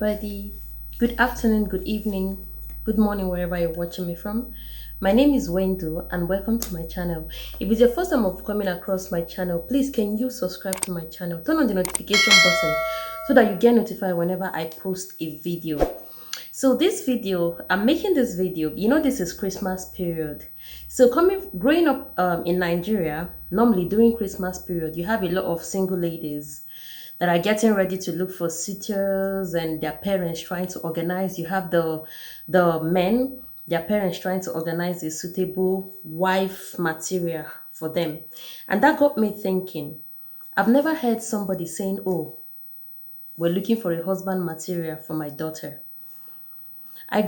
everybody. Good afternoon, good evening, good morning, wherever you're watching me from. My name is Wendu and welcome to my channel. If it's your first time of coming across my channel, please can you subscribe to my channel? Turn on the notification button so that you get notified whenever I post a video. So I'm making this video, this is Christmas period. So growing up in Nigeria, normally during Christmas period, you have a lot of single ladies that are getting ready to look for suitors and their parents trying to organize. You have the men, their parents trying to organize a suitable wife material for them. And that got me thinking, I've never heard somebody saying, oh, we're looking for a husband material for my daughter. We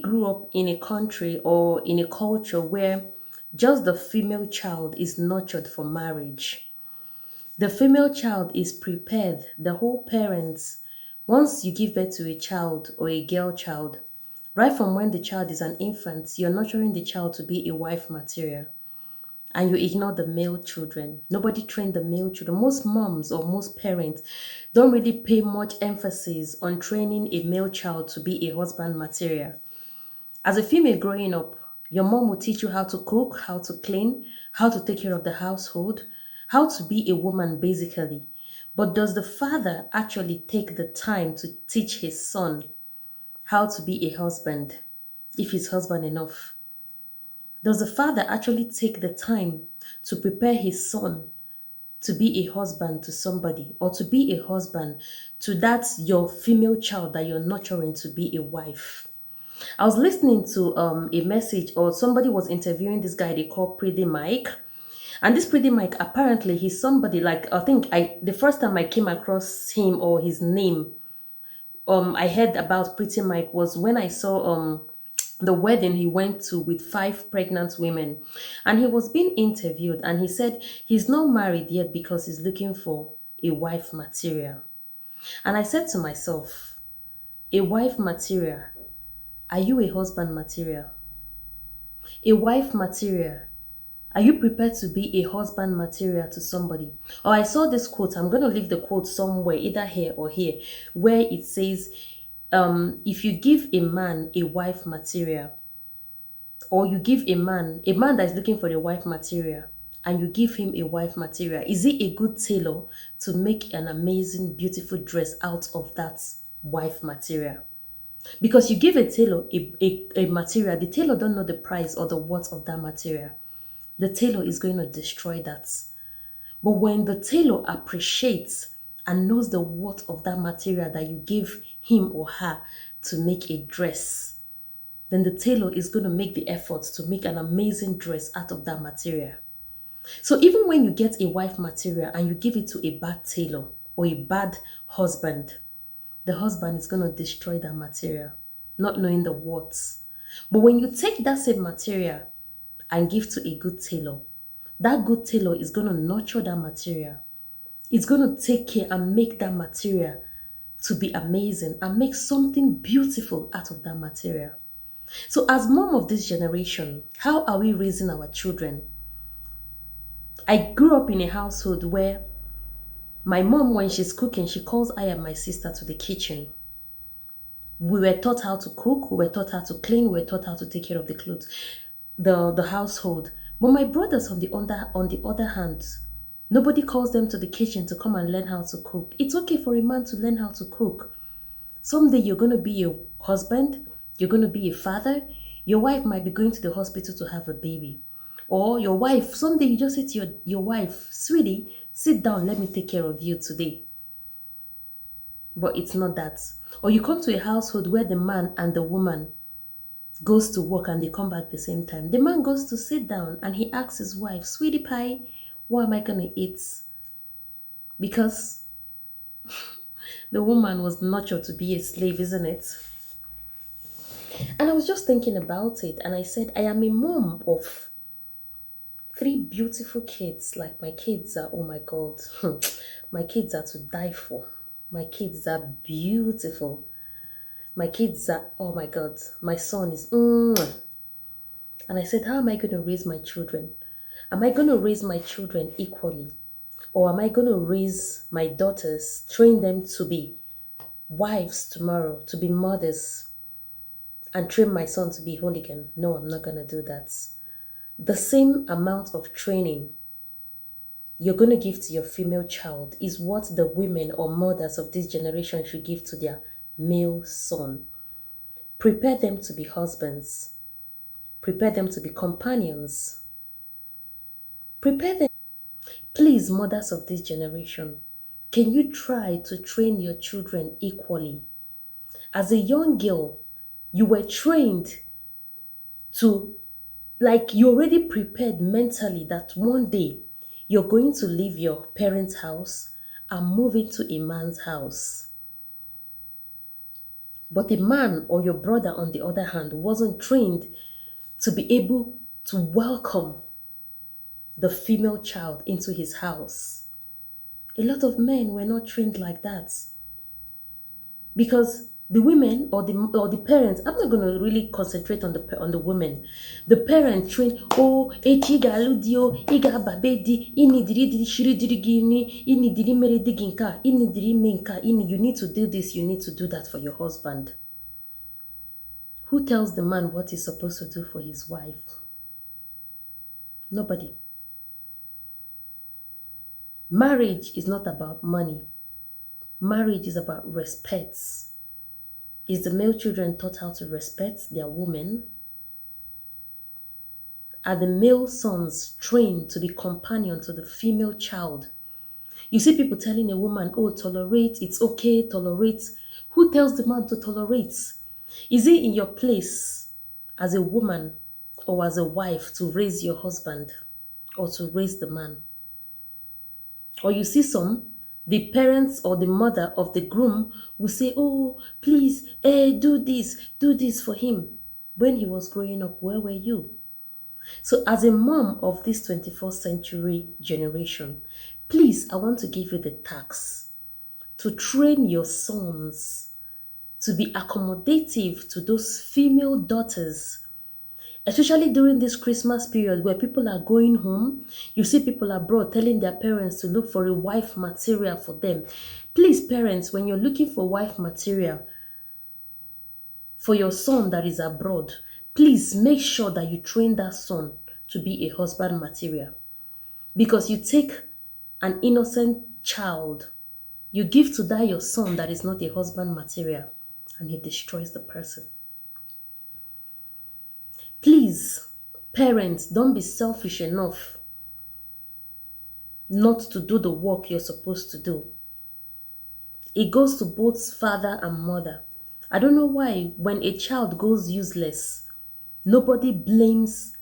grew up in a country or in a culture where just the female child is nurtured for marriage. The female child is prepared. The whole parents, once you give birth to a child or a girl child, right from when the child is an infant, you're nurturing the child to be a wife material. And you ignore the male children. Nobody trained the male children. Most moms or most parents don't really pay much emphasis on training a male child to be a husband material. As a female growing up, your mom will teach you how to cook, how to clean, how to take care of the household, how to be a woman basically. But does the father actually take the time to teach his son how to be a husband, if he's husband enough? Does the father actually take the time to prepare his son to be a husband to somebody, or to be a husband to that your female child that you're nurturing to be a wife? I was listening to a message, or somebody was interviewing this guy they call Pretty Mike. And this Pretty Mike, apparently he's somebody like, the first time I came across him or his name, I heard about Pretty Mike was when I saw the wedding he went to with 5 pregnant women, and he was being interviewed, and he said he's not married yet because he's looking for a wife material. And I said to myself, a wife material, are you a husband material? A wife material, are you prepared to be a husband material to somebody? Or I saw this quote, I'm going to leave the quote somewhere, either here or here, where it says, if you give a man a wife material, or you give a man that is looking for the wife material, and you give him a wife material, is he a good tailor to make an amazing, beautiful dress out of that wife material? Because you give a tailor a material, the tailor don't know the price or the worth of that material. The tailor is going to destroy that. But when the tailor appreciates and knows the worth of that material that you give him or her to make a dress, then the tailor is going to make the efforts to make an amazing dress out of that material. So even when you get a wife material and you give it to a bad tailor or a bad husband, the husband is going to destroy that material, not knowing the worth. But when you take that same material and give to a good tailor, that good tailor is going to nurture that material. It's going to take care and make that material to be amazing and make something beautiful out of that material. So as mom of this generation, how are we raising our children? I grew up in a household where my mom, when she's cooking, she calls I and my sister to the kitchen. We were taught how to cook, we were taught how to clean, we were taught how to take care of the clothes, the household. But my brothers, on the other hand, nobody calls them to the kitchen to come and learn how to cook. It's okay for a man to learn how to cook. Someday you're going to be a husband, you're going to be a father, your wife might be going to the hospital to have a baby. Or your wife, someday you just say to your wife, sweetie, sit down, let me take care of you today. But it's not that. Or you come to a household where the man and the woman goes to work and they come back the same time. The man goes to sit down and he asks his wife, sweetie pie, what am I going to eat? Because the woman was nurtured to be a slave, isn't it? And I was just thinking about it, and I said, I am a mom of 3 beautiful kids. Like, my kids are, oh my God, my kids are to die for. My kids are beautiful. My kids are, oh my God, my son is, And I said, how am I going to raise my children? Am I going to raise my children equally? Or am I going to raise my daughters, train them to be wives tomorrow to be mothers and train my son to be hooligan. No, I'm not going to do that. The same amount of training you're going to give to your female child is what the women or mothers of this generation should give to their male son. Prepare them to be husbands. Prepare them to be companions. Prepare them. Please, mothers of this generation, can you try to train your children equally? As a young girl, you were trained to, like, you already prepared mentally that one day you're going to leave your parents' house and move into a man's house. But a man or your brother, on the other hand, wasn't trained to be able to welcome the female child into his house. A lot of men were not trained like that. Because the women or the parents, I'm not going to really concentrate on the women. The parents train, oh, echiga ludio, iga babedi, ini diri shiri diri gini, ini diri mere diginka, ini diri menka, ini. You need to do this, you need to do that for your husband. Who tells the man what he's supposed to do for his wife? Nobody. Marriage is not about money. Marriage is about respect. Is the male children taught how to respect their women? Are the male sons trained to be companion to the female child? You see people telling a woman, oh, tolerate, it's okay, tolerate. Who tells the man to tolerate? Is it in your place as a woman or as a wife to raise your husband or to raise the man? Or you see the parents or the mother of the groom will say, oh, please, do this for him. When he was growing up, where were you? So as a mom of this 21st century generation, please, I want to give you the task to train your sons to be accommodative to those female daughters. Especially during this Christmas period where people are going home, you see people abroad telling their parents to look for a wife material for them. Please, parents, when you're looking for wife material for your son that is abroad, please make sure that you train that son to be a husband material. Because you take an innocent child, you give to that your son that is not a husband material, and he destroys the person. Please, parents, don't be selfish enough not to do the work you're supposed to do. It goes to both father and mother. I don't know why when a child goes useless, nobody blames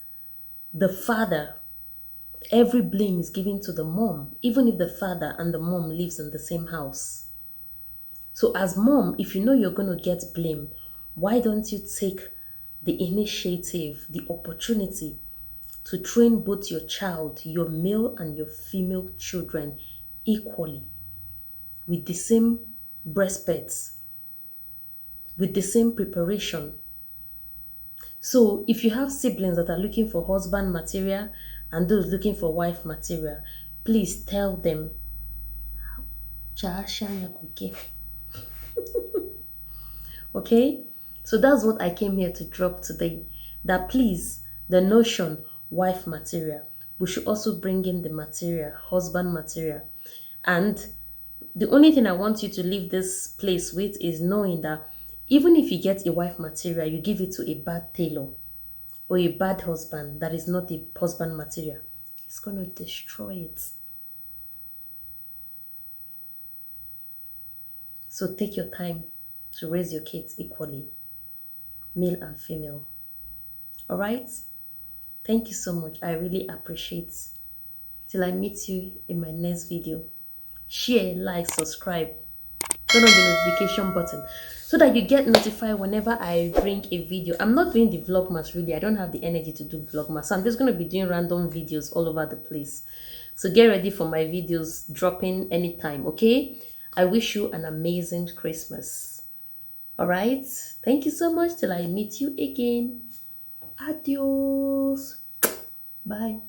the father. Every blame is given to the mom, even if the father and the mom lives in the same house. So as mom, if you know you're going to get blame, why don't you take the initiative, the opportunity to train both your child, your male and your female children equally, with the same respect, with the same preparation. So if you have siblings that are looking for husband material and those looking for wife material, please tell them, okay? So that's what I came here to drop today. That please, the notion wife material, we should also bring in the material, husband material. And the only thing I want you to leave this place with is knowing that even if you get a wife material, you give it to a bad tailor or a bad husband that is not a husband material, it's going to destroy it. So take your time to raise your kids equally, male and female. All right? Thank you so much. I really appreciate it. Till I meet you in my next video. Share, like, subscribe. Turn on the notification button so that you get notified whenever I bring a video. I'm not doing the vlogmas really. I don't have the energy to do vlogmas. So I'm just going to be doing random videos all over the place. So get ready for my videos dropping anytime, okay? I wish you an amazing Christmas. All right? Thank you so much. Till I meet you again. Adios. Bye.